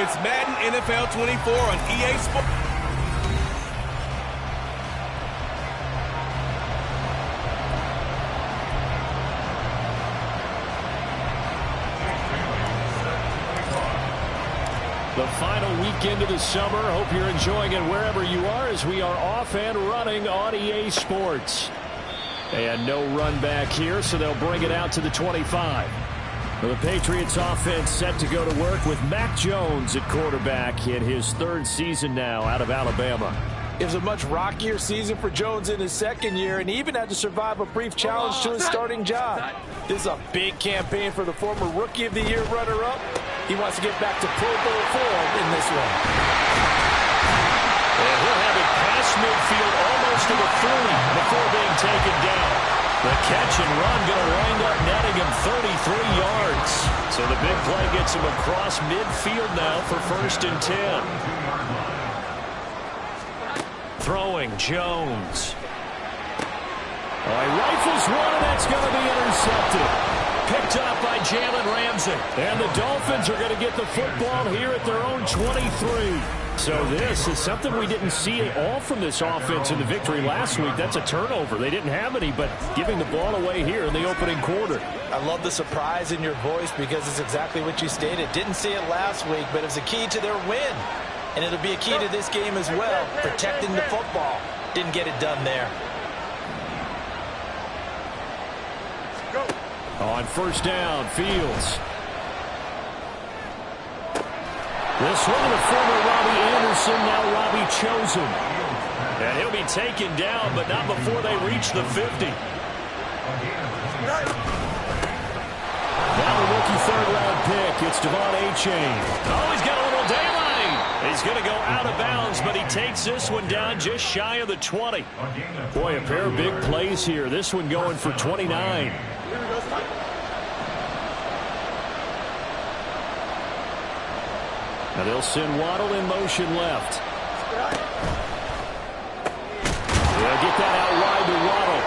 It's Madden NFL 24 on EA Sports. The final weekend of the summer. Hope you're enjoying it wherever you are as we are off and running on EA Sports. And no run back here, so they'll bring it out to the 25. The Patriots offense set to go to work with Mac Jones at quarterback in his third season now out of Alabama. It was a much rockier season for Jones in his second year, and he even had to survive a brief challenge to his starting job. This is a big campaign for the former Rookie of the Year runner-up. He wants to get back to Pro Bowl form in this one. And he'll have it past midfield almost to the 40 before being taken down. The catch and run going to wind up netting him 33 yards. So the big play gets him across midfield now for 1st and 10. Throwing Jones. He rifles one, and that's going to be intercepted. Picked up by Jalen Ramsey. And the Dolphins are going to get the football here at their own 23. So this is something we didn't see at all from this offense in the victory last week. That's a turnover. They didn't have any, but giving the ball away here in the opening quarter. I love the surprise in your voice because it's exactly what you stated. Didn't see it last week, but it was a key to their win. And it'll be a key to this game as well, protecting the football. Didn't get it done there. On 1st down, Fields. This one to the former Robbie Anderson, now Robbie Chosen. And he'll be taken down, but not before they reach the 50. Now the rookie third-round pick. It's Devon Achane. Oh, he's got a little daylight. He's going to go out of bounds, but he takes this one down just shy of the 20. Boy, a pair of big plays here. This one going for 29. Now they'll send Waddle in motion left. They'll get that out wide to Waddle.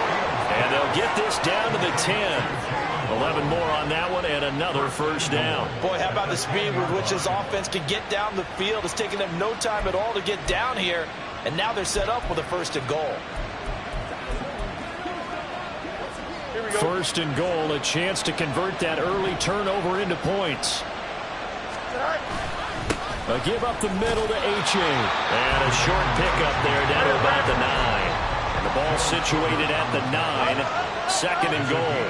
And they'll get this down to the 10. 11 more on that one and another 1st down. Boy, how about the speed with which this offense can get down the field? It's taken them no time at all to get down here. And now they're set up with a 1st and goal. 1st and goal, a chance to convert that early turnover into points. A give up the middle to Achane. And a short pickup there down to about the 9. And the ball situated at the 9. 2nd and goal.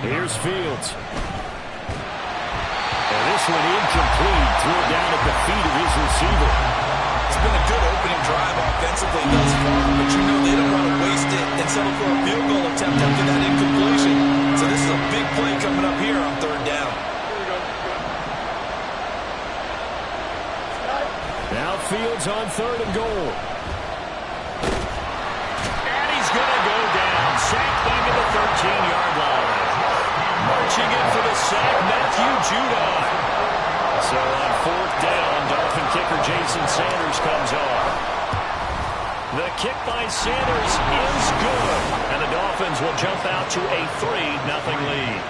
Here's Fields. And this one incomplete. Threw it down at the feet of his receiver. It's been a good opening drive offensively thus far, but you know they don't want to waste it and settle for a field goal attempt after that incompletion. So this is a big play coming up here on 3rd down. Now Fields on 3rd and goal. And he's going to go down. Sacked back at the 13-yard line. Marching in for the sack, Matthew Judon. So on 4th down, Dolphin kicker Jason Sanders comes off. The kick by Sanders is good. And the Dolphins will jump out to a 3-0 lead.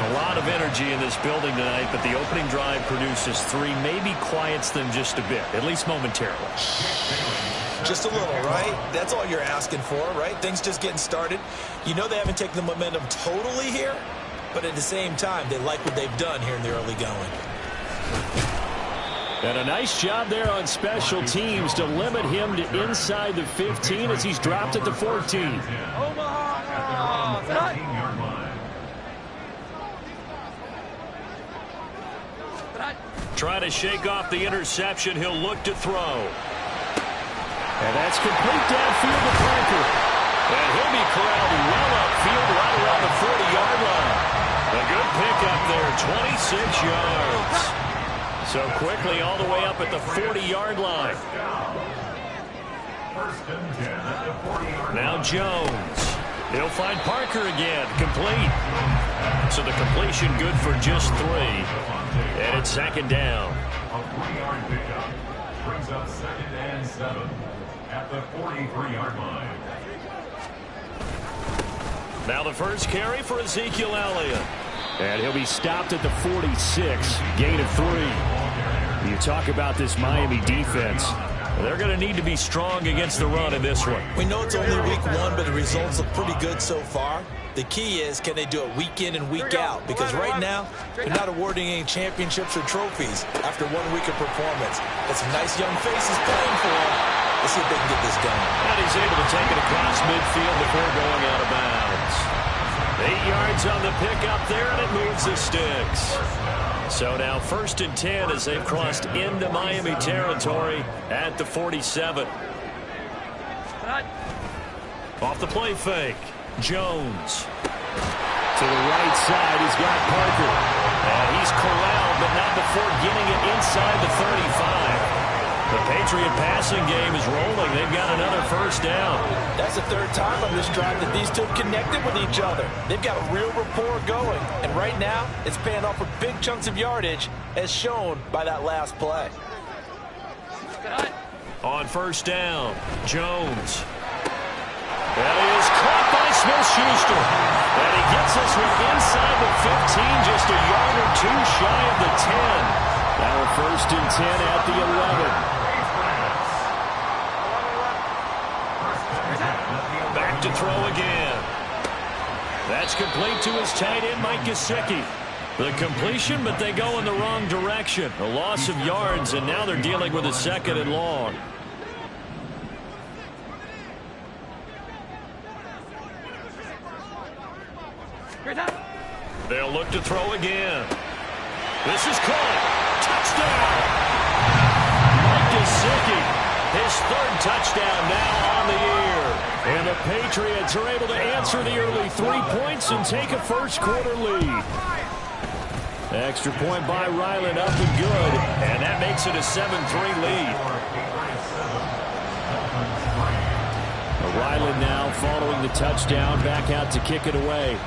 A lot of energy in this building tonight, but the opening drive produces 3, maybe quiets them just a bit, at least momentarily. Just a little, right? That's all you're asking for, right? Things just getting started. You know they haven't taken the momentum totally here, but at the same time, they like what they've done here in the early going. And a nice job there on special teams to limit him to inside the 15 as he's dropped at the 14. Trying to shake off the interception. He'll look to throw. And that's complete downfield to Parker. And he'll be corralled well upfield right around the 40-yard line. A good pickup there, 26 yards. So quickly all the way up at the 40-yard line. Now Jones. He'll find Parker again. Complete. So the completion good for just 3. And it's second down. A 3-yard pickup brings up 2nd and 7 at the 43-yard line. Now the first carry for Ezekiel Elliott. And he'll be stopped at the 46. Gain of 3. You talk about this Miami defense. They're going to need to be strong against the run in this one. We know it's only week 1, but the results look pretty good so far. The key is, can they do it week in and week out? Because right now, they're not awarding any championships or trophies after 1 week of performance. Got some nice young faces playing for them. Let's see if they can get this done. And he's able to take it across midfield before going out of bounds. 8 yards on the pickup there, and it moves the sticks. So now 1st and 10 as they've crossed into Miami territory at the 47. Off the play fake. Jones. To the right side, he's got Parker. And he's corralled, but not before getting it inside the 35. The Patriot passing game is rolling. They've got another first down. That's the 3rd time on this drive that these two have connected with each other. They've got a real rapport going. And right now, it's paying off with big chunks of yardage, as shown by that last play. On first down, Jones. That is caught by Smith-Schuster. And he gets this one inside the 15, just a yard or 2 shy of the 10. Now a 1st and 10 at the 11. Back to throw again. That's complete to his tight end, Mike Gesicki. The completion, but they go in the wrong direction. A loss of yards, and now they're dealing with a 2nd and long. They'll look to throw again. This is caught. Touchdown! Mike Gesicki, his 3rd touchdown now on the year. And the Patriots are able to answer the early 3 points and take a first-quarter lead. Extra point by Ryland, up and good. And that makes it a 7-3 lead. Ryland now following the touchdown, back out to kick it away.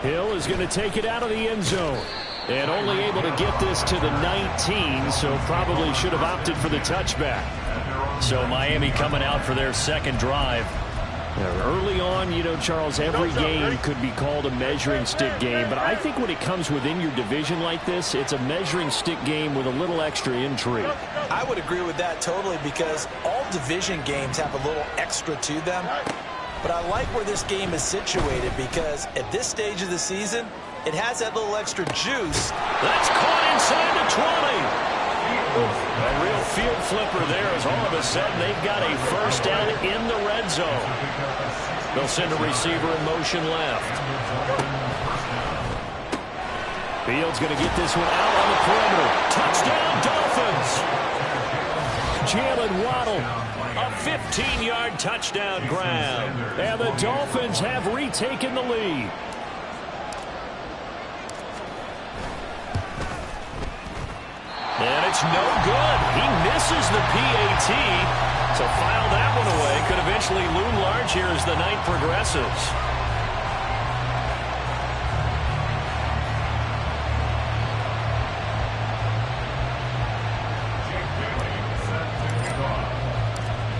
Hill is going to take it out of the end zone. And only able to get this to the 19, so probably should have opted for the touchback. So Miami coming out for their 2nd drive. Early on, you know, Charles, every game could be called a measuring stick game. But I think when it comes within your division like this, it's a measuring stick game with a little extra intrigue. I would agree with that totally, because all division games have a little extra to them. But I like where this game is situated, because at this stage of the season, it has that little extra juice. That's caught inside the 20. A real field flipper there, as all of a sudden they've got a first down in the red zone. They'll send a receiver in motion left. Fields going to get this one out on the perimeter. Touchdown, Dolphins. Jalen Waddle, a 15-yard touchdown grab. And the Dolphins have retaken the lead. And it's no good. He misses the PAT. So file that one away. Could eventually loom large here as the night progresses.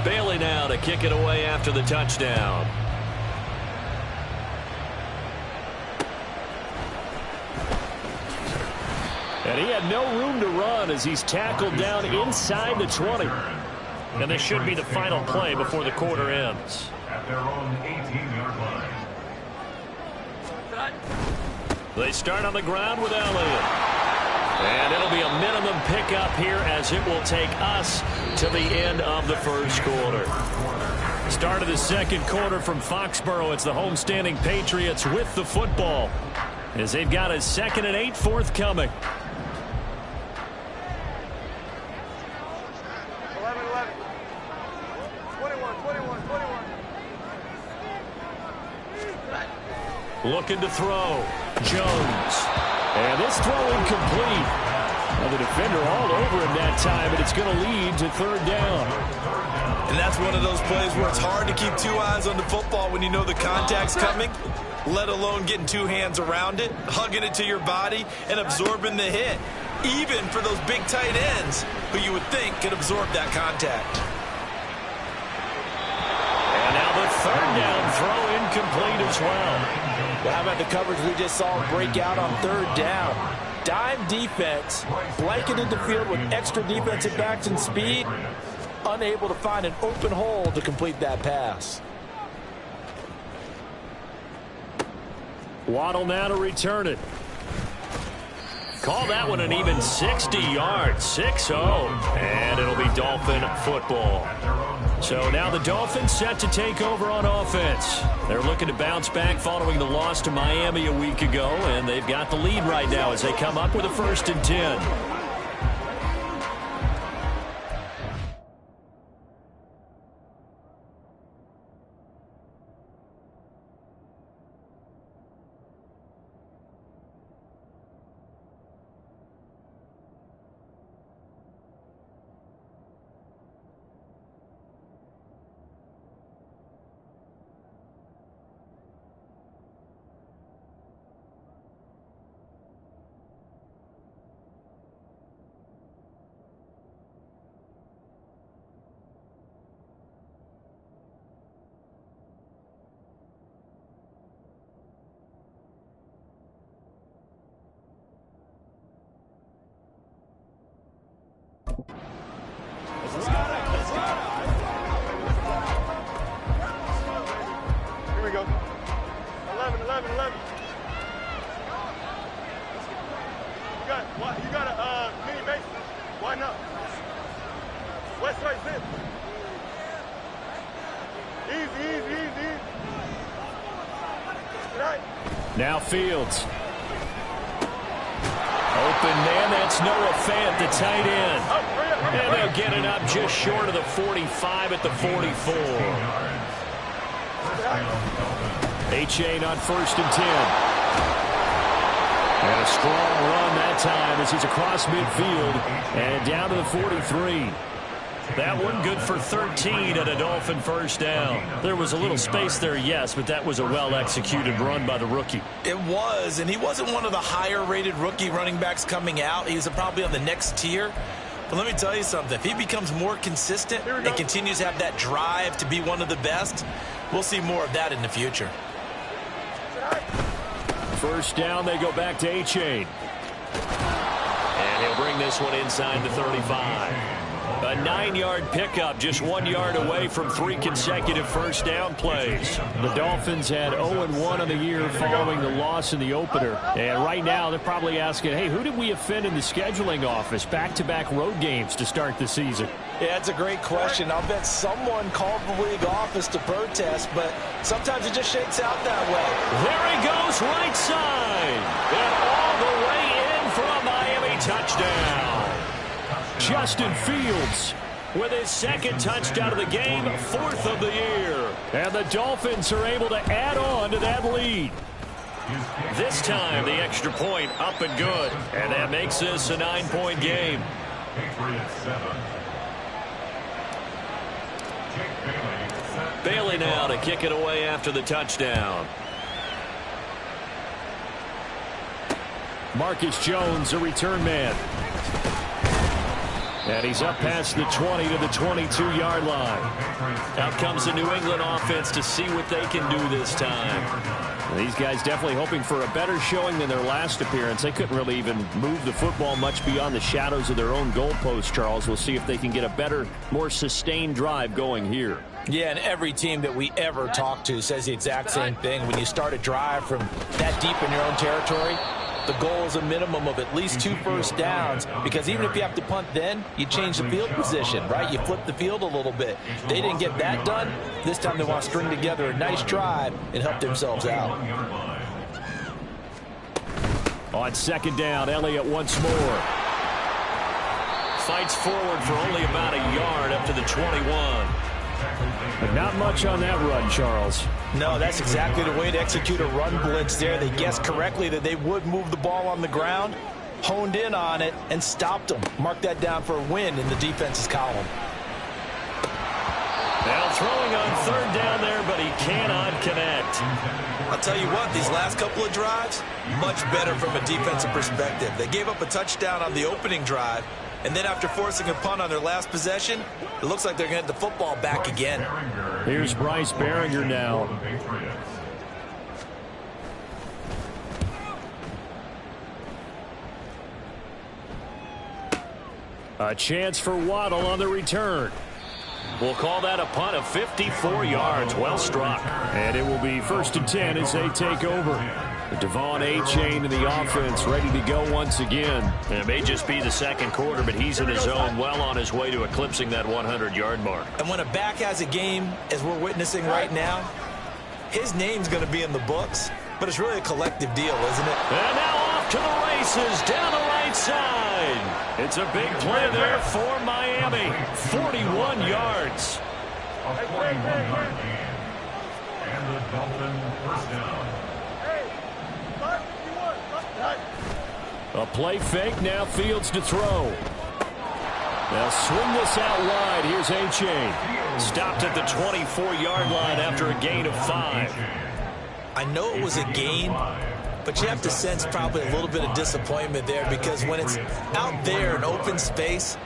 Bailey now to kick it away after the touchdown. And he had no room to run as he's tackled down inside the 20. And this should be the final play before the quarter ends. At their own 18-yard line. They start on the ground with Elliott. And it'll be a minimum pickup here as it will take us to the end of the first quarter. Start of the second quarter from Foxborough. It's the homestanding Patriots with the football as they've got a 2nd and 8 forthcoming. 11-11. 21. Looking to throw. Jones. And this throw incomplete. Well, the defender all over him that time, and it's going to lead to 3rd down. And that's one of those plays where it's hard to keep 2 eyes on the football when you know the contact's coming, let alone getting 2 hands around it, hugging it to your body, and absorbing the hit, even for those big tight ends who you would think could absorb that contact. And now the 3rd down throw incomplete as well. But how about the coverage we just saw break out on 3rd down? Dime defense, blanketed the field with extra defensive backs and speed, unable to find an open hole to complete that pass. Waddle now to return it. Call that one an even 60 yards, 6-0, and it'll be Dolphin football. So now the Dolphins set to take over on offense. They're looking to bounce back following the loss to Miami a week ago, and they've got the lead right now as they come up with a 1st and 10. Here we go. 11. You got a mini base. Why not? West side zip. Easy. Right. Now Fields. Open man, that's Noah Fant, the tight end. And they'll get it up just short of the 45 at the 44. Achane on 1st and 10. And a strong run that time as he's across midfield and down to the 43. That one good for 13 at a Dolphin 1st down. There was a little space there, yes, but that was a well-executed run by the rookie. It was, and he wasn't one of the higher-rated rookie running backs coming out. He was probably on the next tier. But let me tell you something. If he becomes more consistent and continues to have that drive to be one of the best, we'll see more of that in the future. 1st down, they go back to Achane. And he'll bring this one inside the 35. A 9-yard pickup, just 1 yard away from 3 consecutive 1st down plays. The Dolphins had 0-1 on the year following the loss in the opener. And right now, they're probably asking, hey, who did we offend in the scheduling office? Back-to-back road games to start the season. Yeah, that's a great question. I'll bet someone called the league office to protest, but sometimes it just shakes out that way. There he goes, right side. And all the way in for a Miami touchdown. Justin Fields with his 2nd touchdown of the game, 4th of the year. And the Dolphins are able to add on to that lead. This time, the extra point up and good. And that makes this a 9-point game. Patriots 7. Bailey now to kick it away after the touchdown. Marcus Jones, a return man. And he's up past the 20 to the 22-yard line. Out comes the New England offense to see what they can do this time. These guys definitely hoping for a better showing than their last appearance. They couldn't really even move the football much beyond the shadows of their own goalpost, Charles. We'll see if they can get a better, more sustained drive going here. Yeah, and every team that we ever talk to says the exact same thing. When you start a drive from that deep in your own territory, the goal is a minimum of at least 2 first downs, because even if you have to punt then, you change the field position, right? You flip the field a little bit. They didn't get that done. This time they want to string together a nice drive and help themselves out. On second down, Elliott once more. Fights forward for only about a yard up to the 21. But not much on that run, Charles. No, that's exactly the way to execute a run blitz there. They guessed correctly that they would move the ball on the ground, honed in on it, and stopped them. Mark that down for a win in the defense's column. Now throwing on third down there, but he cannot connect. I'll tell you what, these last couple of drives, much better from a defensive perspective. They gave up a touchdown on the opening drive, and then after forcing a punt on their last possession, it looks like they're going to get the football back again. Here's Bryce Baringer now. A chance for Waddle on the return. We'll call that a punt of 54 yards. Well struck. And it will be 1st and 10 as they take over. Devon Achane in the offense, ready to go once again. And it may just be the second quarter, but he's in his zone, well on his way to eclipsing that 100-yard mark. And when a back has a game, as we're witnessing right now, his name's going to be in the books, but it's really a collective deal, isn't it? And now off to the races, down the right side. It's a big play there for Miami. 41 yards. A 41-yard gain. And the Dolphin first down. A play fake, now Fields to throw. They'll swing this out wide. Here's Achane. Stopped at the 24-yard line after a gain of 5. I know it was a gain, but you have to sense probably a little bit of disappointment there, because when it's out there in open space,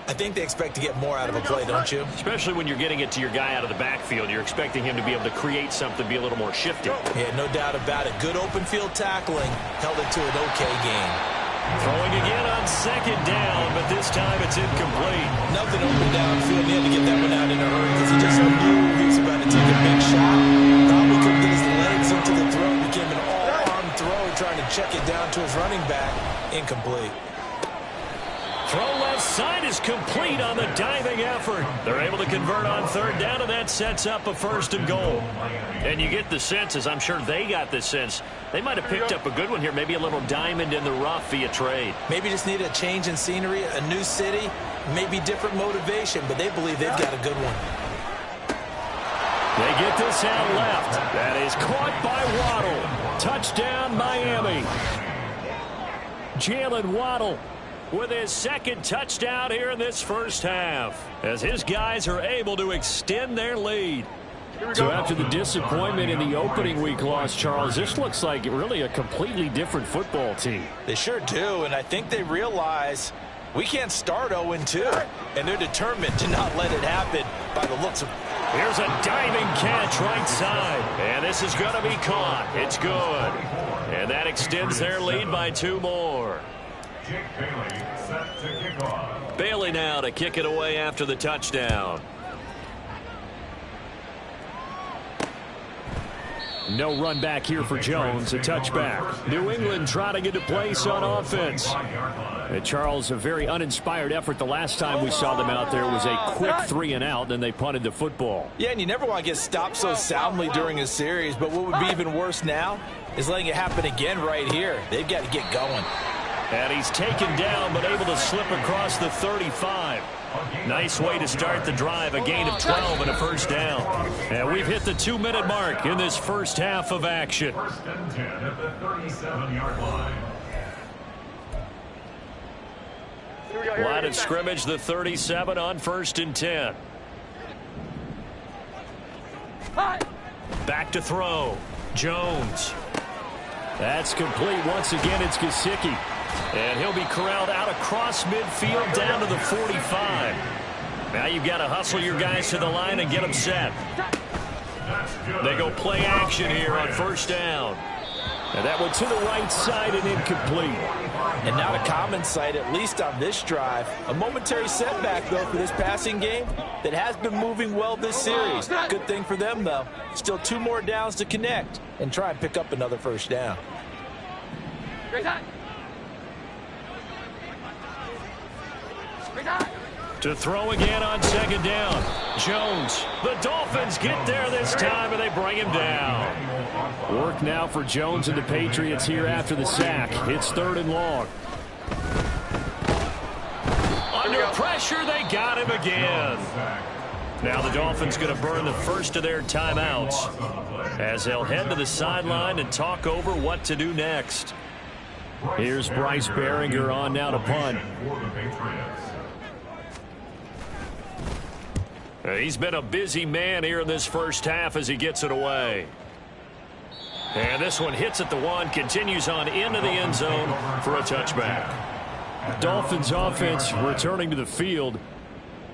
I think they expect to get more out of a play, don't you? Especially when you're getting it to your guy out of the backfield. You're expecting him to be able to create something, be a little more shifty. Yeah, no doubt about it. Good open field tackling held it to an okay gain. Throwing again on second down, but this time it's incomplete. Nothing open downfield. He had to get that one out in a hurry because he just knew he was about to take a big shot. Probably couldn't get his legs into the throw. It became an all-arm throw, trying to check it down to his running back. Incomplete. Throw left side is complete on the diving effort. They're able to convert on third down, and that sets up a 1st and goal. And you get the sense, as I'm sure they got the sense, they might have picked up a good one here, maybe a little diamond in the rough via trade. Maybe just needed a change in scenery, a new city, maybe different motivation, but they believe they've got a good one. They get this out left. That is caught by Waddle. Touchdown, Miami. Jalen Waddle with his second touchdown here in this first half, as his guys are able to extend their lead. So after the disappointment in the opening week loss, Charles, this looks like really a completely different football team. They sure do, and I think they realize we can't start 0-2, and they're determined to not let it happen by the looks of it. Here's a diving catch right side, and this is going to be caught. It's good, and that extends their lead by 2 more. Jake Bailey set to kick off. Bailey now to kick it away after the touchdown. No run back here for Jones, a touchback. New England trotting into place on offense. And Charles, a very uninspired effort. The last time we saw them out there was a quick 3 and out, then they punted the football. Yeah, and you never want to get stopped so soundly during a series, but what would be even worse now is letting it happen again right here. They've got to get going. And he's taken down, but able to slip across the 35. Nice way to start the drive, a gain of 12 and a 1st down. And we've hit the 2-minute mark in this first half of action. 1st and 10 at the 37-yard line. Line of scrimmage, the 37 on 1st and 10. Back to throw. Jones. That's complete. Once again, it's Gesicki. And he'll be corralled out across midfield down to the 45. Now you've got to hustle your guys to the line and get them set. They go play action here on first down. And that one to the right side and incomplete. And not a common sight, at least on this drive. A momentary setback, though, for this passing game that has been moving well this series. Good thing for them, though. Still 2 more downs to connect and try and pick up another first down. To throw again on second down. Jones. The Dolphins get there this time, and they bring him down. Work now for Jones and the Patriots here after the sack. It's 3rd and long. Under pressure, they got him again. Now the Dolphins going to burn the first of their timeouts as they'll head to the sideline and talk over what to do next. Here's Bryce Baringer on now to punt. He's been a busy man here in this first half as he gets it away. And this one hits at the 1, continues on into the end zone for a touchback. Dolphins offense returning to the field.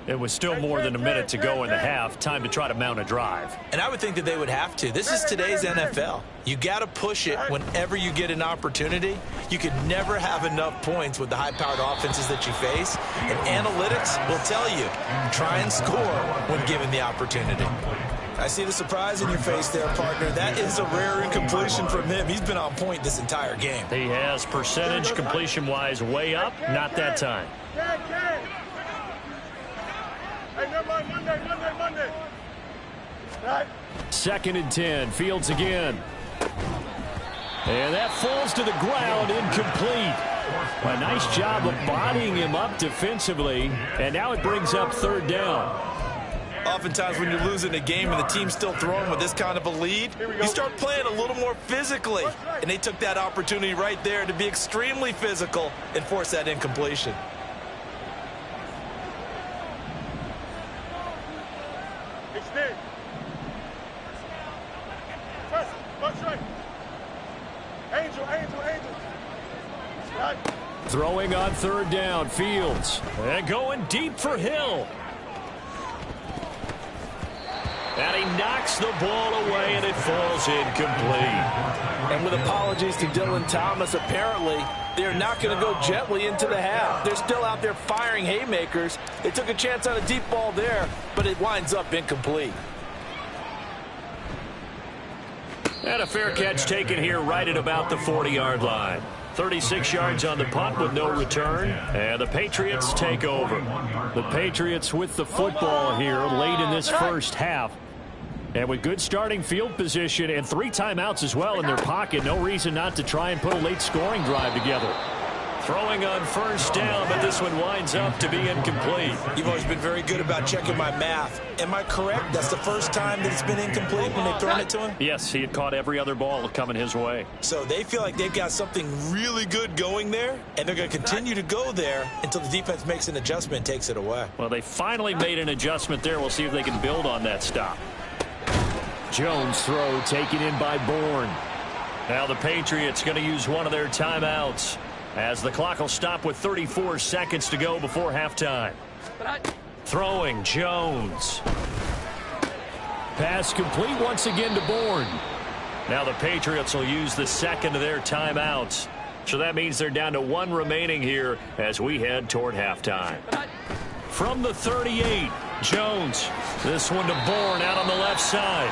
It was still more than a minute to go in the half. Time to try to mount a drive. And I would think that they would have to. This is today's NFL. You got to push it whenever you get an opportunity. You can never have enough points with the high-powered offenses that you face. And analytics will tell you, try and score when given the opportunity. I see the surprise in your face there, partner. That is a rare incompletion from him. He's been on point this entire game. He has percentage completion-wise way up. Not that time. Hey, never mind. Monday. Right. 2nd and 10. Fields again. And that falls to the ground, incomplete. A nice job of bodying him up defensively. And now it brings up 3rd down. Oftentimes when you're losing a game and the team's still throwing with this kind of a lead, you start playing a little more physically. And they took that opportunity right there to be extremely physical and force that incompletion. Throwing on 3rd down, Fields. And going deep for Hill. And he knocks the ball away, and it falls incomplete. And with apologies to Dylan Thomas, apparently they're not going to go gently into the half. They're still out there firing haymakers. They took a chance on a deep ball there, but it winds up incomplete. And a fair catch taken here right at about the 40-yard line. 36 yards on the punt with no return, and the Patriots take over. The Patriots with the football here late in this first half. And with good starting field position and 3 timeouts as well in their pocket, no reason not to try and put a late scoring drive together. Throwing on first down, but this one winds up to be incomplete. You've always been very good about checking my math. Am I correct? That's the first time that it's been incomplete when they've thrown it to him? Yes, he had caught every other ball coming his way. So they feel like they've got something really good going there, and they're going to continue to go there until the defense makes an adjustment and takes it away. Well, they finally made an adjustment there. We'll see if they can build on that stop. Jones throw taken in by Bourne. Now the Patriots going to use one of their timeouts, as the clock will stop with 34 seconds to go before halftime. Throwing, Jones. Pass complete once again to Bourne. Now the Patriots will use the second of their timeouts. So that means they're down to 1 remaining here as we head toward halftime. From the 38, Jones. This one to Bourne out on the left side.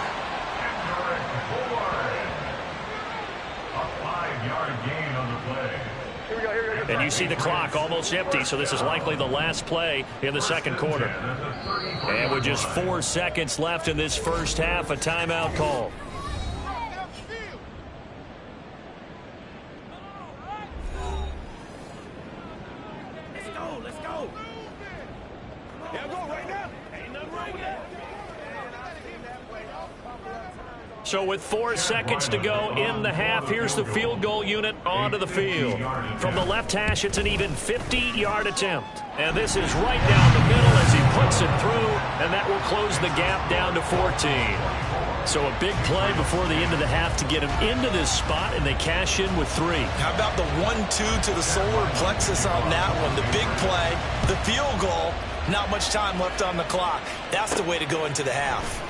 A 5-yard gain on the play. And you see the clock almost empty, so this is likely the last play in the second quarter. And with just 4 seconds left in this first half, a timeout call. Let's go. Yeah, go right now. Ain't nothing wrong with that. So with 4 seconds to go in the half, here's the field goal unit onto the field. From the left hash, it's an even 50-yard attempt. And this is right down the middle as he puts it through, and that will close the gap down to 14. So a big play before the end of the half to get him into this spot, and they cash in with 3. How about the 1-2 to the solar plexus on that one? The big play, the field goal, not much time left on the clock. That's the way to go into the half.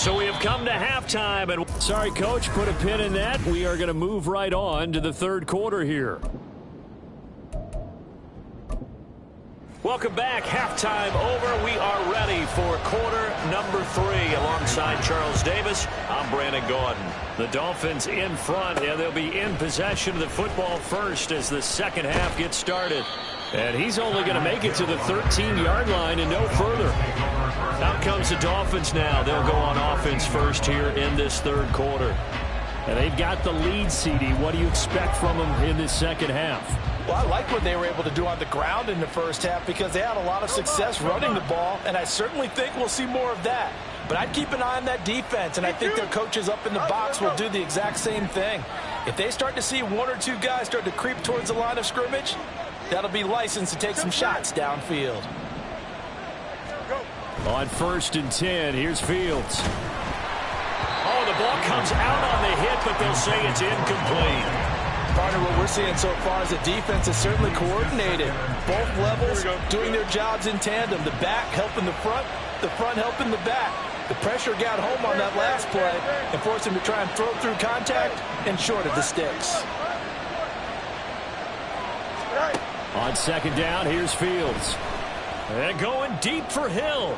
So we have come to halftime. And sorry, Coach, put a pin in that. We are going to move right on to the third quarter here. Welcome back. Halftime over. We are ready for quarter number 3. Alongside Charles Davis, I'm Brandon Gaudin. The Dolphins in front, and they'll be in possession of the football first as the second half gets started. And he's only going to make it to the 13-yard line and no further. Out comes the Dolphins now. They'll go on offense first here in this third quarter. And they've got the lead, CD. What do you expect from them in this second half? Well, I like what they were able to do on the ground in the first half because they had a lot of success running the ball, and I certainly think we'll see more of that. But I'd keep an eye on that defense, and I think their coaches up in the box will do the exact same thing. If they start to see one or two guys start to creep towards the line of scrimmage, that'll be licensed to take some shots downfield. On 1st and 10, here's Fields. Oh, the ball comes out on the hit, but they'll say it's incomplete. Partner, what we're seeing so far is the defense is certainly coordinated. Both levels doing their jobs in tandem. The back helping the front helping the back. The pressure got home on that last play and forced him to try and throw through contact and short of the sticks. On 2nd down, here's Fields. And going deep for Hill.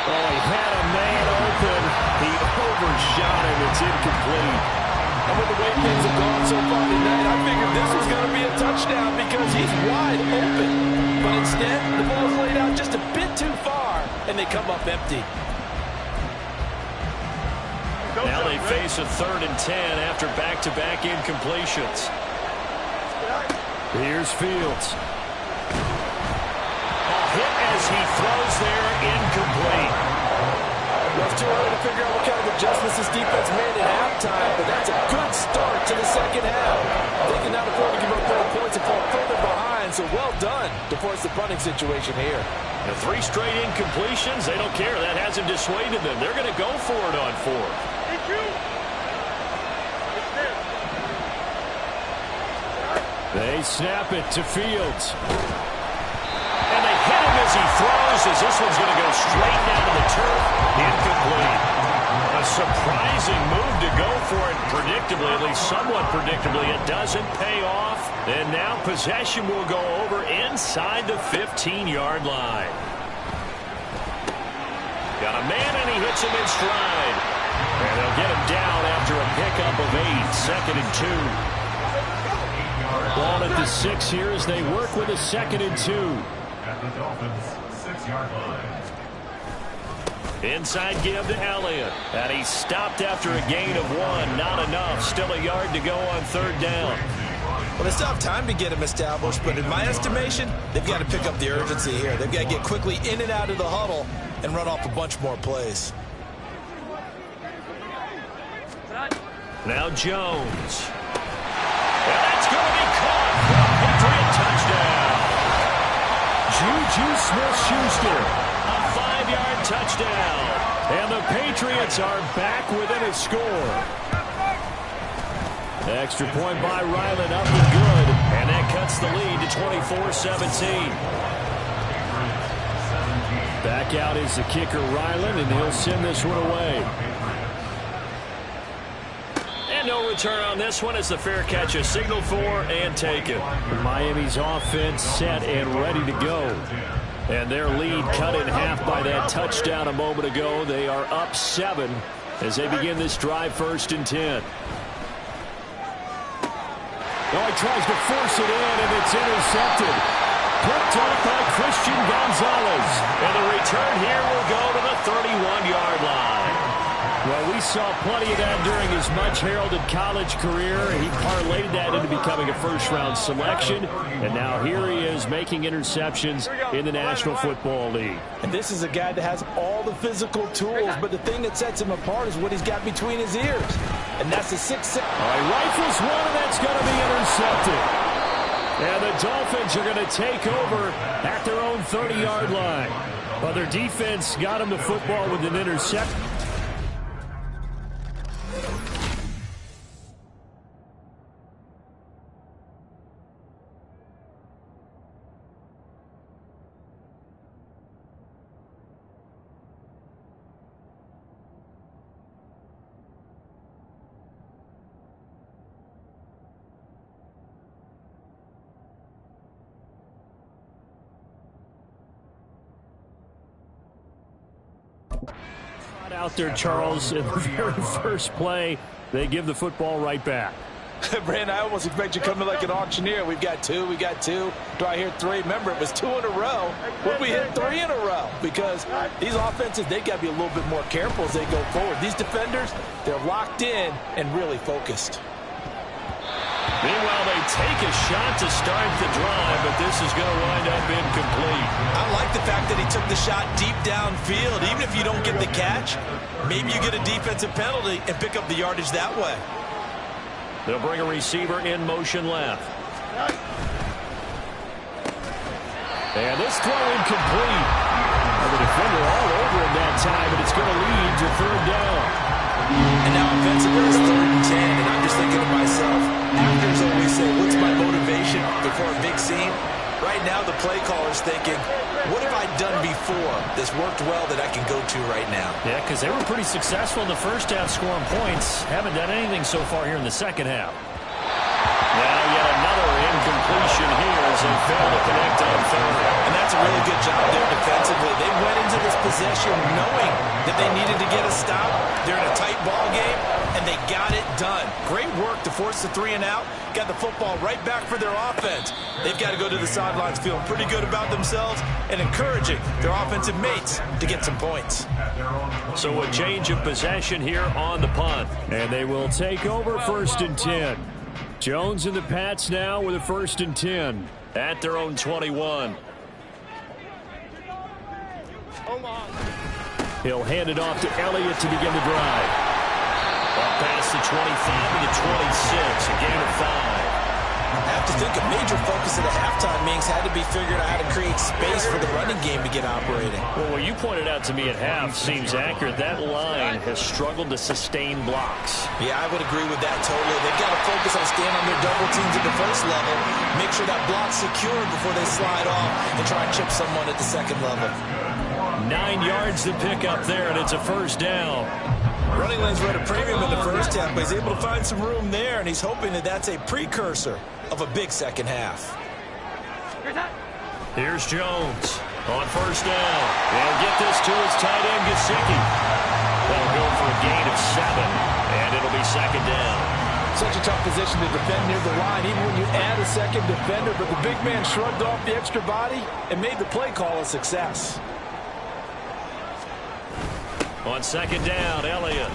Oh, he had a man open. He overshot him. It's incomplete. And with the way things have gone so far tonight, I figured this was going to be a touchdown because he's wide open. But instead, the ball's laid out just a bit too far, and they come up empty. Now they face a 3rd and 10 after back-to-back incompletions. Here's Fields. A hit as he throws there, incomplete. Well, it's too early to figure out what kind of adjustments this defense made at halftime, but that's a good start to the second half. They cannot afford to give up 4 points and fall further behind, so well done to force the punting situation here. The 3 straight incompletions, they don't care. That hasn't dissuaded them. They're going to go for it on 4th. They snap it to Fields. And they hit him as he throws, as this one's going to go straight down to the turf. Incomplete. A surprising move to go for it predictably, at least somewhat predictably. It doesn't pay off. And now possession will go over inside the 15-yard line. Got a man, and he hits him in stride. And they'll get him down after a pickup of 8, 2nd and 2. Ball at the 6 here as they work with a 2nd and 2. At the Dolphins' 6-yard line. Inside give to Elliott. And he stopped after a gain of 1. Not enough. Still a yard to go on 3rd down. Well, they still have time to get him established, but in my estimation, they've got to pick up the urgency here. They've got to get quickly in and out of the huddle and run off a bunch more plays. Now Jones. And that's going to be caught for a Patriot touchdown. Juju Smith-Schuster, a 5-yard touchdown. And the Patriots are back within a score. Extra point by Ryland up and good. And that cuts the lead to 24-17. Back out is the kicker Ryland, and he'll send this one away. And no return on this one as the fair catch is signaled for and taken. Miami's offense set and ready to go. And their lead cut in half by that touchdown a moment ago. They are up 7 as they begin this drive 1st and 10. Oh, he tries to force it in, and it's intercepted. Picked off by Christian Gonzalez. And the return here will go to the 31-yard line. Well, we saw plenty of that during his much-heralded college career. He parlayed that into becoming a first-round selection. And now here he is making interceptions in the National Football League. And this is a guy that has all the physical tools, but the thing that sets him apart is what he's got between his ears. And that's a 6'6". He rifles one, and that's going to be intercepted. And the Dolphins are going to take over at their own 30-yard line. Well, their defense got him the football with an interception. Out there, Charles, in the very first play, they give the football right back. Brandon, I almost expect you to come in like an auctioneer. We've got two. Do I hear three? Remember, it was 2 in a row. What if we hit 3 in a row? Because these offenses, they got to be a little bit more careful as they go forward. These defenders, they're locked in and really focused. Meanwhile, they take a shot to start the drive, but this is going to wind up incomplete. I like the fact that he took the shot deep downfield. Even if you don't get the catch, maybe you get a defensive penalty and pick up the yardage that way. They'll bring a receiver in motion left. And this throw incomplete. The defender all over him that time, and it's going to lead to 3rd down. And now offensively it's 3rd and 10, and I'm just thinking to myself, actors always say, what's my motivation before a big scene? Right now the play caller's thinking, what have I done before that's worked well that I can go to right now? Yeah, because they were pretty successful in the first half scoring points. Haven't done anything so far here in the second half. Now yet another incompletion here as they fail to connect on 3rd. And that's a really good job there defensively. They went into this possession knowing that they needed to get a stop. They're in a tight ball game, and they got it done. Great work to force the 3 and out. Got the football right back for their offense. They've got to go to the sidelines feeling pretty good about themselves and encouraging their offensive mates to get some points. So a change of possession here on the punt. And they will take over 1st and 10. Jones and the Pats now with a 1st and 10 at their own 21. He'll hand it off to Elliott to begin the drive. Up past the 25 to the 26, a gain of 5. I have to think a major focus of the halftime meetings had to be figuring out how to create space for the running game to get operating. Well, what you pointed out to me at half seems accurate. That line has struggled to sustain blocks. Yeah, I would agree with that totally. They've got to focus on staying on their double teams at the first level, make sure that block's secure before they slide off and try and chip someone at the second level. 9 yards to pick up there, and it's a 1st down. Running lanes were at a premium in the first half, but he's able to find some room there, and he's hoping that that's a precursor of a big second half. Here's Jones on 1st down. They'll get this to his tight end, Gesicki. They'll go for a gain of 7, and it'll be 2nd down. Such a tough position to defend near the line, even when you add a second defender, but the big man shrugged off the extra body and made the play call a success. On 2nd down, Elliott.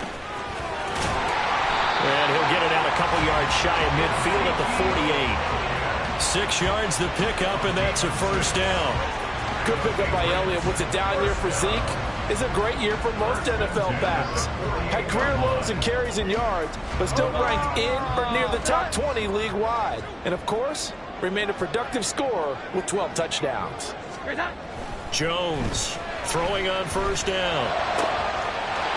And he'll get it out a couple yards shy of midfield at the 48. 6 yards the pickup, and that's a 1st down. Good pickup by Elliott. What's a down year for Zeke? It's a great year for most NFL backs. Had career lows in carries and yards, but still ranked in or near the top 20 league-wide. And, of course, remained a productive scorer with 12 touchdowns. Jones throwing on 1st down.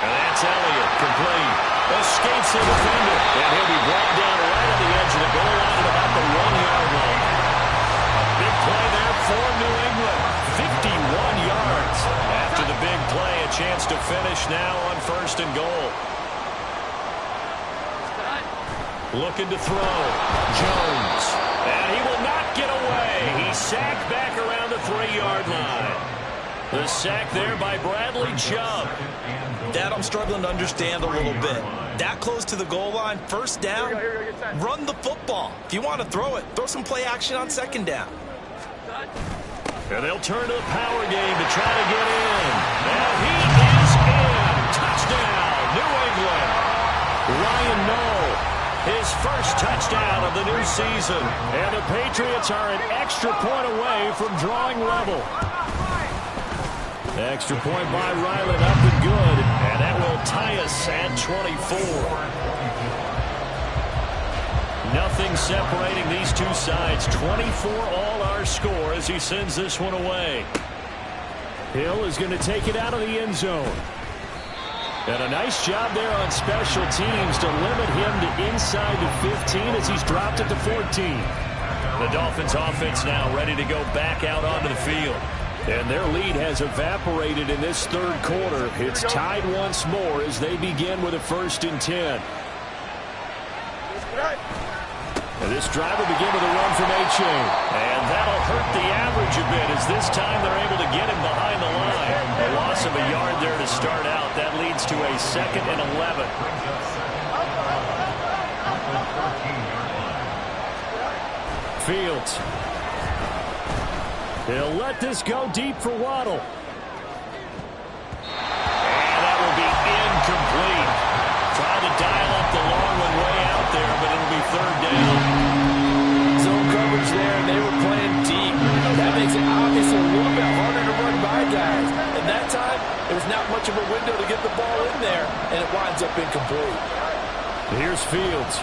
And that's Elliott, complete. Escapes the defender. And he'll be brought down right at the edge of the goal line at about the 1-yard line. Big play there for New England. 51 yards. After the big play, a chance to finish now on 1st and goal. Looking to throw. Jones. And he will not get away. He's sacked back around the 3-yard line. The sack there by Bradley Chubb. That I'm struggling to understand a little bit. That close to the goal line, 1st down, run the football. If you want to throw it, throw some play action on 2nd down. And they'll turn to the power game to try to get in. And he is in. Touchdown, New England. Ryan Noll, his 1st touchdown of the new season. And the Patriots are an extra point away from drawing level. Extra point by Ryland, up and good. And that will tie us at 24. Nothing separating these two sides. 24 all our score as he sends this one away. Hill is going to take it out of the end zone. And a nice job there on special teams to limit him to inside the 15 as he's dropped at the 14. The Dolphins offense now ready to go back out onto the field. And their lead has evaporated in this 3rd quarter. It's tied once more as they begin with a 1st and 10. And this drive will begin with a run from A-Chain. And that'll hurt the average a bit as this time they're able to get him behind the line. A loss of a yard there to start 2nd and 11. Fields. He'll let this go deep for Waddle. And that will be incomplete. Trying to dial up the long one way out there, but it'll be 3rd down. Zone coverage there, and they were playing deep. That makes it obviously a little bit harder to run by guys. And that time, there was not much of a window to get the ball in there, and it winds up incomplete. Here's Fields.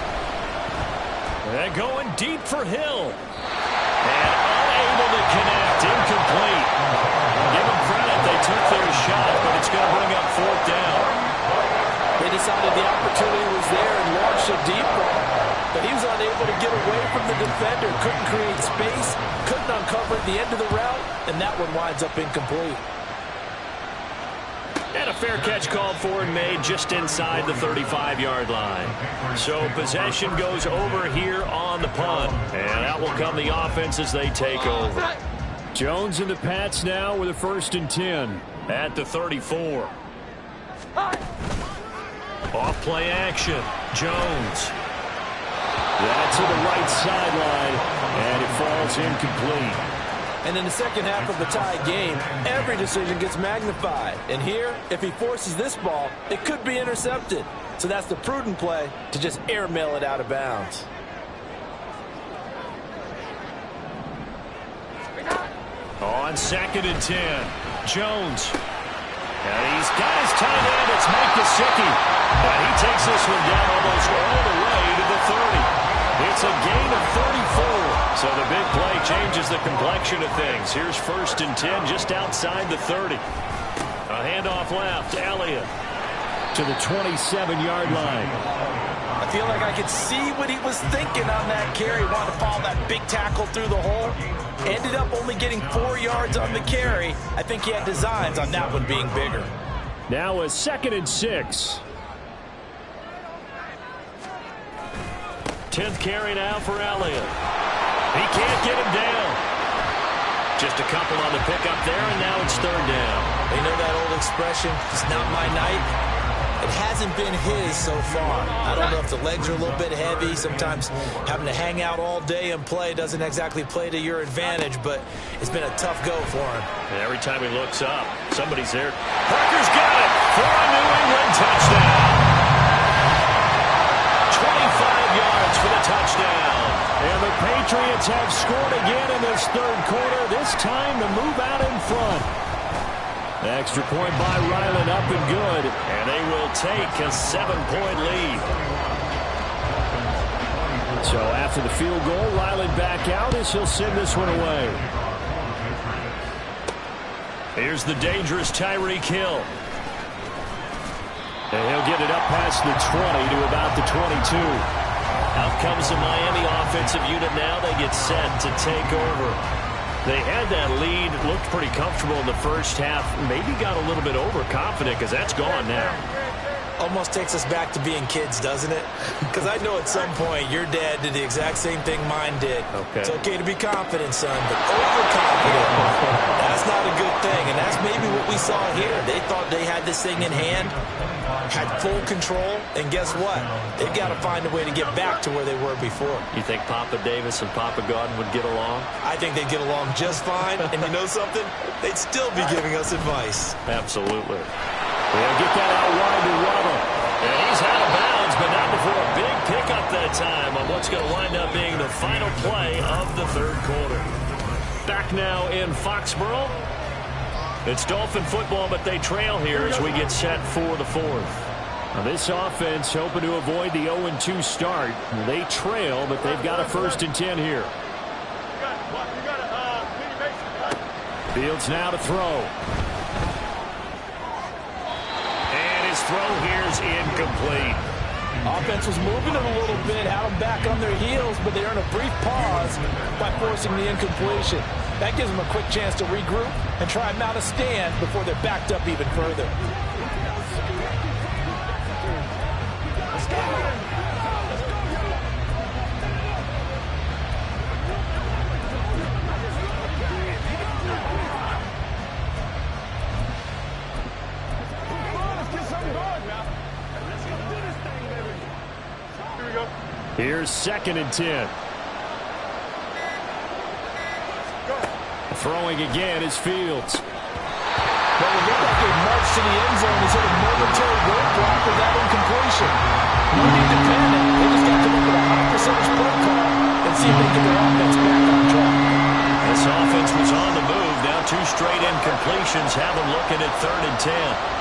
They're going deep for Hill. And unable to connect. Incomplete. Give them credit. They took their shot, but it's going to bring up 4th down. They decided the opportunity was there and launched a deep ball. But he was unable to get away from the defender. Couldn't create space. Couldn't uncover at the end of the route. And that one winds up incomplete. And a fair catch called for and made just inside the 35-yard line. So possession goes over here on the punt. And out will come the offense as they take over. Jones and the Pats now with a 1st and 10 at the 34. Off play action. Jones. That's to the right sideline. And it falls incomplete. And in the second half of a tie game, every decision gets magnified. And here, if he forces this ball, it could be intercepted. So that's the prudent play to just airmail it out of bounds. On 2nd and 10, Jones. And he's got his tight end. It's Mike Gesicki. And he takes this one down almost all the way to the 30. It's a gain of 34. So the big play changes the complexion of things. Here's 1st and 10 just outside the 30. A handoff left. Elliott to the 27-yard line. I feel like I could see what he was thinking on that carry. Wanted to follow that big tackle through the hole. Ended up only getting 4 yards on the carry. I think he had designs on that one being bigger. Now a 2nd and 6. 10th carry now for Elliott. He can't get him down. Just a couple on the pickup there, and now it's 3rd down. You know that old expression, it's not my night? It hasn't been his so far. I don't know if the legs are a little bit heavy. Sometimes having to hang out all day and play doesn't exactly play to your advantage, but it's been a tough go for him. And every time he looks up, somebody's there. Parker's got it for a New England touchdown. 25 yards for the touchdown. And the Patriots have scored again in this 3rd quarter, this time to move out in front. Extra point by Ryland, up and good. And they will take a 7-point lead. So after the field goal, Ryland back out as he'll send this one away. Here's the dangerous Tyreek Hill. And he'll get it up past the 20 to about the 22. Out comes the Miami offensive unit now. They get set to take over. They had that lead, looked pretty comfortable in the first half. Maybe got a little bit overconfident because that's gone now. Almost takes us back to being kids, doesn't it? Because I know at some point your dad did the exact same thing mine did. Okay. It's okay to be confident, son, but overconfident, that's not a good thing. And that's maybe what we saw here. They thought they had this thing in hand, had full control, and guess what? They've got to find a way to get back to where they were before. You think Papa Davis and Papa Godin would get along? I think they'd get along just fine, and you know something? They'd still be giving us advice. Absolutely. They'll get that out wide to Waddle. And he's out of bounds, but not before a big pickup that time on what's going to wind up being the final play of the 3rd quarter. Back now in Foxborough. It's Dolphin football, but they trail here as we get set for the 4th. Now this offense hoping to avoid the 0-2 start. They trail, but they've got a 1st and 10 here. Fields now to throw. And his throw here's incomplete. Offense was moving it a little bit, had them back on their heels, but they earn a brief pause by forcing the incompletion. That gives them a quick chance to regroup and try and mount a stand before they're backed up even further. Let's get something going now. Here's 2nd and 10. Throwing again is Fields. Well, it looked like they marched to the end zone. He's hit a momentary roadblock with that incompletion. No need to panic. They just got to come up with a high percentage play call and see if they get their offense back on track. This offense was on the move. Now 2 straight incompletions have them looking at 3rd and 10.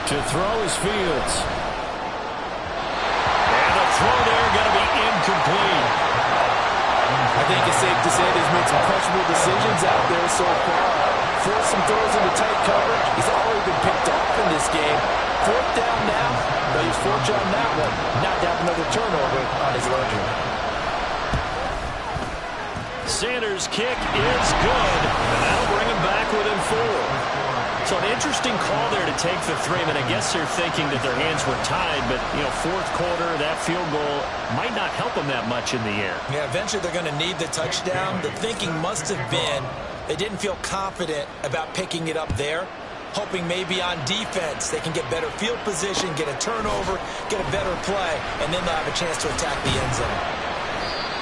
To throw is Fields. And the throw there going to be incomplete. I think it's safe to say he's made some questionable decisions out there so far. Forced some throws into tight coverage. He's already been picked off in this game. 4th down now, but he's fortunate on that one. Not to have another turnover on his luxury. Sanders' kick is good, and that'll bring him back within 4. So an interesting call there to take the 3. I mean, I guess they're thinking that their hands were tied, but, 4th quarter, that field goal might not help them that much in the air. Yeah, eventually they're going to need the touchdown. The thinking must have been they didn't feel confident about picking it up there, hoping maybe on defense they can get better field position, get a turnover, get a better play, and then they'll have a chance to attack the end zone.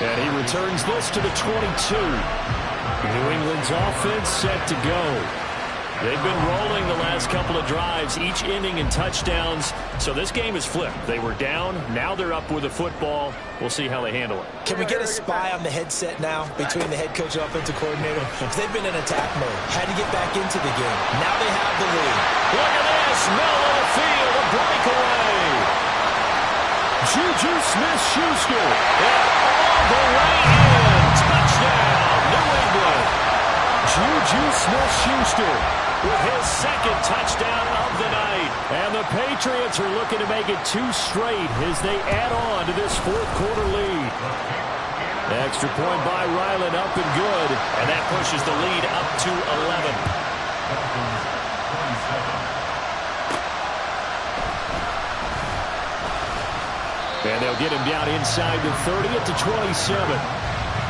And he returns this to the 22. New England's offense set to go. They've been rolling the last couple of drives, each ending in touchdowns. So this game is flipped. They were down. Now they're up with the football. We'll see how they handle it. Can we get a spy on the headset now between the head coach and offensive coordinator? Because they've been in attack mode. Had to get back into the game. Now they have the lead. Look at this. Middle of the field. A breakaway. Juju Smith-Schuster. And all the way in. Touchdown. New England. Juju Smith-Schuster with his 2nd touchdown of the night. And the Patriots are looking to make it 2 straight as they add on to this 4th quarter lead. Extra point by Ryland, up and good. And that pushes the lead up to 11. And they'll get him down inside the 30 at the 27.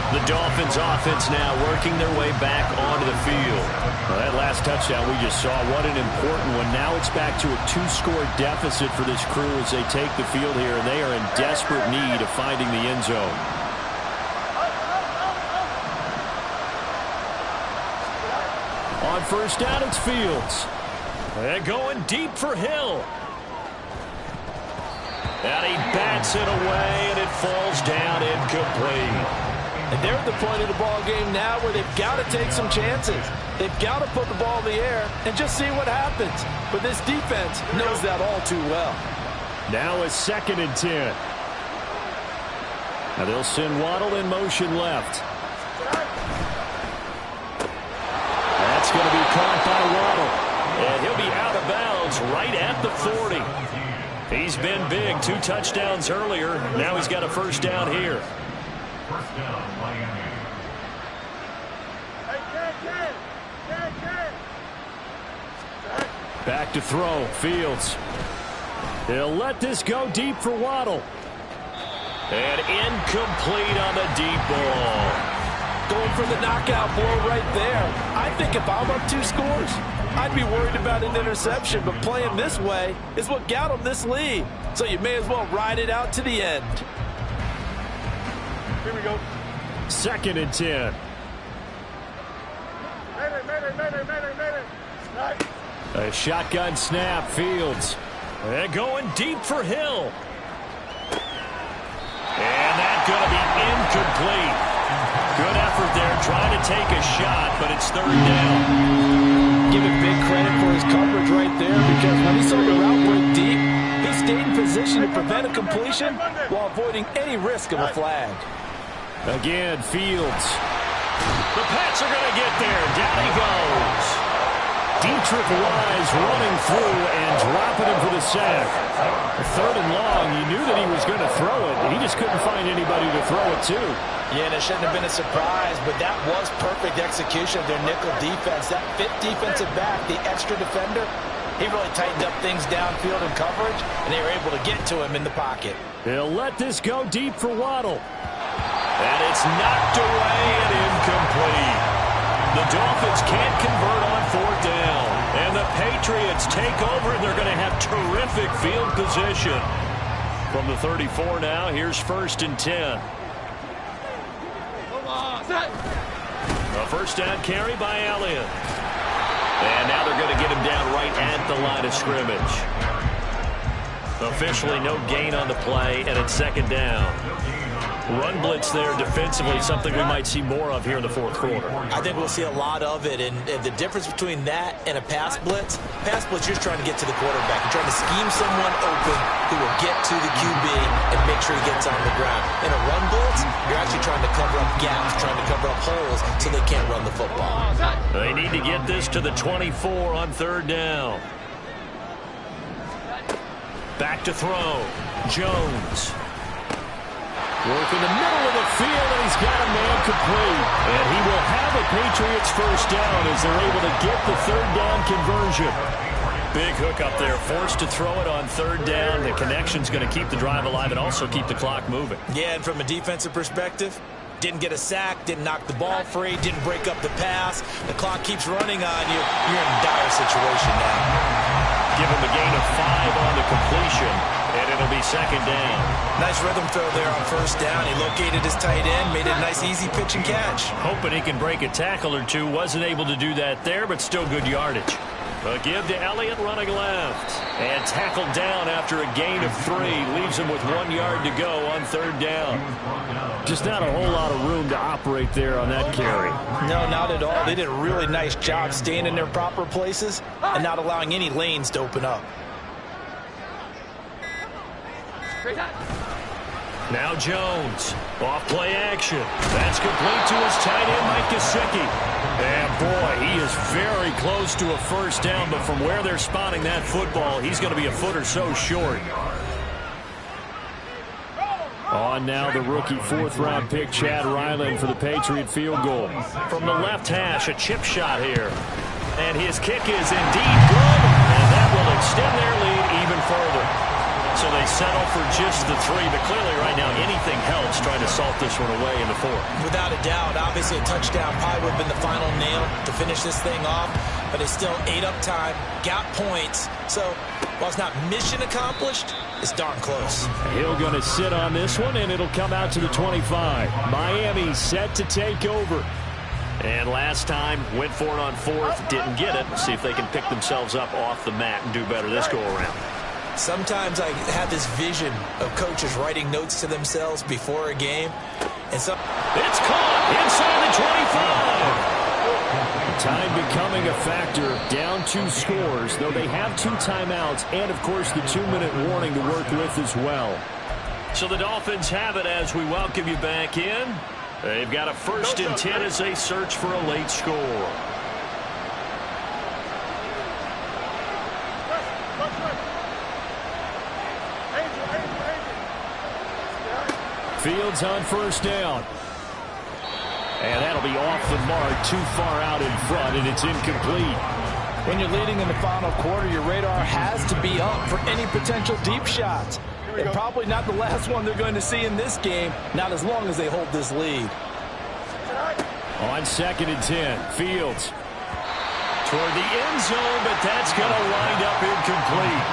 The Dolphins offense now working their way back onto the field. Well, that last touchdown we just saw, what an important one. Now it's back to a 2-score deficit for this crew as they take the field here, and they are in desperate need of finding the end zone. On 1st down, it's Fields. And going deep for Hill. And he bats it away, and it falls down incomplete. And they're at the point of the ball game now where they've got to take some chances. They've got to put the ball in the air and just see what happens. But this defense knows that all too well. Now it's 2nd and 10. Now they'll send Waddle in motion left. That's going to be caught by Waddle. And he'll be out of bounds right at the 40. He's been big. 2 touchdowns earlier. Now he's got a 1st down here. First down, Miami. Back to throw. Fields. He'll let this go deep for Waddle. And incomplete on the deep ball. Going for the knockout blow right there. I think if I'm up 2 scores, I'd be worried about an interception, but playing this way is what got them this lead. So you may as well ride it out to the end. Here we go. 2nd and 10. A shotgun snap. Fields. And going deep for Hill. And that's going to be incomplete. Good effort there trying to take a shot, but it's 3rd down. Give him big credit for his coverage right there, because when he saw the route break deep, he stayed in position to prevent a completion while avoiding any risk of a flag. Again, Fields. The Pats are going to get there. Down he goes. Dietrich Wise running through and dropping him for the sack. 3rd and long. You knew that he was going to throw it. He just couldn't find anybody to throw it to. Yeah, and it shouldn't have been a surprise, but that was perfect execution of their nickel defense. That 5th defensive back, the extra defender, he really tightened up things downfield in coverage, and they were able to get to him in the pocket. They'll let this go deep for Waddle. And it's knocked away and incomplete. The Dolphins can't convert on 4th down. Patriots take over, and they're going to have terrific field position. From the 34 now, here's 1st and 10. A first down carry by Elliott. And now they're going to get him down right at the line of scrimmage. Officially no gain on the play, and it's 2nd down. Run blitz there defensively, something we might see more of here in the 4th quarter. I think we'll see a lot of it, and the difference between that and a pass blitz, you're just trying to get to the quarterback. You're trying to scheme someone open who will get to the QB and make sure he gets on the ground. In a run blitz, you're actually trying to cover up gaps, trying to cover up holes so they can't run the football. They need to get this to the 24 on 3rd down. Back to throw. Jones. Work in the middle of the field, and he's got a man complete. And he will have a Patriots first down as they're able to get the 3rd down conversion. Big hook up there, forced to throw it on 3rd down. The connection's going to keep the drive alive and also keep the clock moving. Yeah, and from a defensive perspective, didn't get a sack, didn't knock the ball free, didn't break up the pass. The clock keeps running on you. You're in a dire situation now. Give him a gain of 5 on the completion, and it'll be 2nd down. Nice rhythm throw there on 1st down. He located his tight end, made it a nice easy pitch and catch. Hoping he can break a tackle or two. Wasn't able to do that there, but still good yardage. A give to Elliott running left. And tackled down after a gain of 3. Leaves him with 1 yard to go on 3rd down. Just not a whole lot of room to operate there on that carry. No, not at all. They did a really nice job staying in their proper places and not allowing any lanes to open up. Now Jones. Off play action. That's complete to his tight end, Mike Gesicki. And boy, he is very close to a first down, but from where they're spotting that football, he's going to be a foot or so short. On now the rookie 4th-round pick, Chad Ryland, for the Patriot field goal. From the left hash, a chip shot here. And his kick is indeed good, and that will extend their lead even further. So they settle for just the 3, but clearly right now anything helps trying to salt this one away in the 4th. Without a doubt, obviously a touchdown probably would have been the final nail to finish this thing off, but it's still ate up time, got points. So while it's not mission accomplished, it's darn close. Hill going to sit on this one, and it'll come out to the 25. Miami set to take over. And last time, went for it on 4th, didn't get it. See if they can pick themselves up off the mat and do better this go-around. Sometimes I have this vision of coaches writing notes to themselves before a game. And so it's caught inside the 25. Time becoming a factor. Down 2 scores, though they have 2 timeouts and, of course, the 2-minute warning to work with as well. So the Dolphins have it as we welcome you back in. They've got a 1st and 10 as they search for a late score. Fields on 1st down. And that'll be off the mark, too far out in front, and it's incomplete. When you're leading in the final quarter, your radar has to be up for any potential deep shots. And probably not the last one they're going to see in this game, not as long as they hold this lead. On 2nd and 10, Fields toward the end zone, but that's going to wind up incomplete.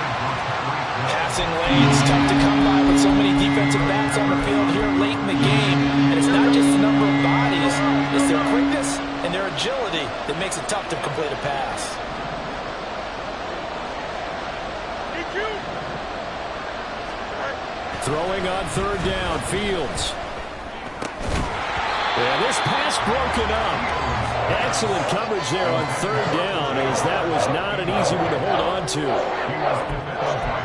Passing lanes, tough to come by with so many defensive backs on the field here late in the game. And it's not just the number of bodies, it's their quickness and their agility that makes it tough to complete a pass. Throwing on 3rd down, Fields. And this pass broken up. Excellent coverage there on 3rd down, as that was not an easy one to hold on to.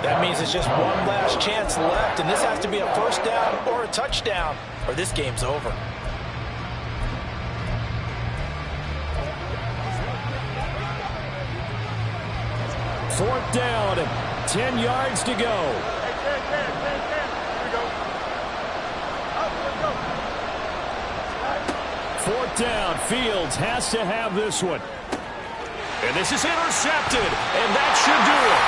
That means it's just one last chance left, and this has to be a 1st down or a touchdown, or this game's over. Fourth down, 10 yards to go. Fourth down, Fields has to have this one. And this is intercepted, and that should do it.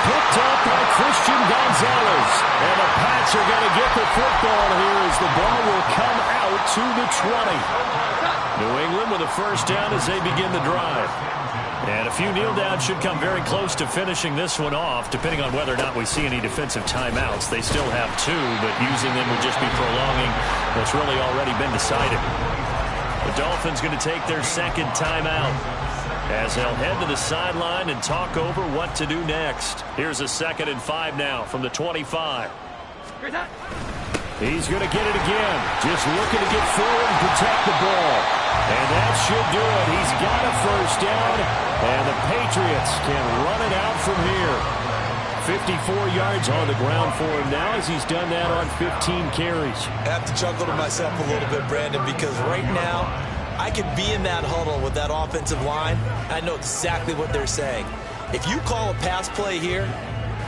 Picked up by Christian Gonzalez. And the Pats are going to get the football here as the ball will come out to the 20. New England with a 1st down as they begin the drive. And a few kneel downs should come very close to finishing this one off, depending on whether or not we see any defensive timeouts. They still have 2, but using them would just be prolonging what's really already been decided. The Dolphins going to take their second timeout as they'll head to the sideline and talk over what to do next. Here's a 2nd and 5 now from the 25. He's going to get it again. Just looking to get forward and protect the ball. And that should do it. He's got a first down, and the Patriots can run it out from here. 54 yards on the ground for him now as he's done that on 15 carries. I have to chuckle to myself a little bit, Brandon, because right now I could be in that huddle with that offensive line. I know exactly what they're saying. If you call a pass play here,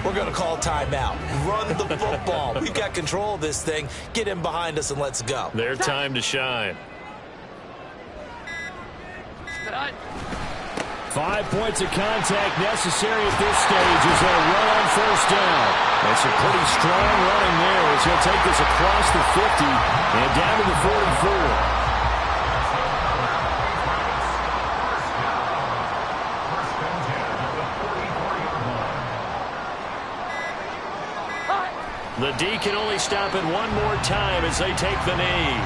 we're going to call timeout. Run the football. We've got control of this thing. Get in behind us and let's go. Their time to shine. 5 points of contact necessary at this stage as they run on first down. That's a pretty strong running there as he'll take this across the 50 and down to the 44. The D can only stop it one more time as they take the knee.